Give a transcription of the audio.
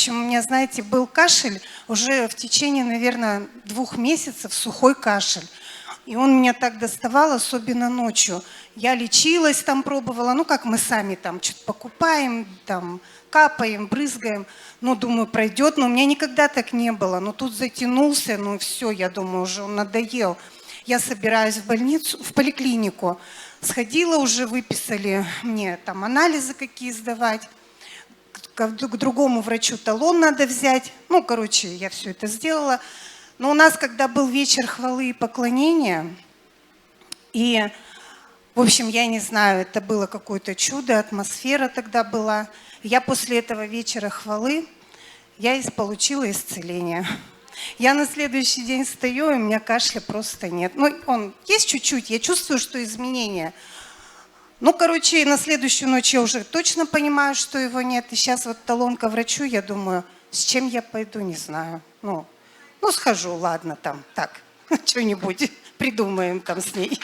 общем, у меня, знаете, был кашель уже в течение, наверное, 2 месяцев, сухой кашель. И он меня так доставал, особенно ночью. Я лечилась там, пробовала, ну, как мы сами там что-то покупаем, там, капаем, брызгаем. Ну, думаю, пройдет, но у меня никогда так не было. Но тут затянулся, ну, все, я думаю, уже он надоел. Я собираюсь в больницу, в поликлинику. Сходила уже, выписали мне там анализы какие сдавать. К другому врачу талон надо взять. Ну, короче, я все это сделала. Но у нас, когда был вечер хвалы и поклонения, и, в общем, я не знаю, это было какое-то чудо, атмосфера тогда была. Я после этого вечера хвалы, получила исцеление. Я на следующий день встаю, и у меня кашля просто нет. Ну, он есть чуть-чуть, я чувствую, что изменения. Ну, короче, на следующую ночь я уже точно понимаю, что его нет. И сейчас вот талон ко врачу, я думаю, с чем я пойду, не знаю. Ну, схожу, ладно, там, так, что-нибудь придумаем там с ней.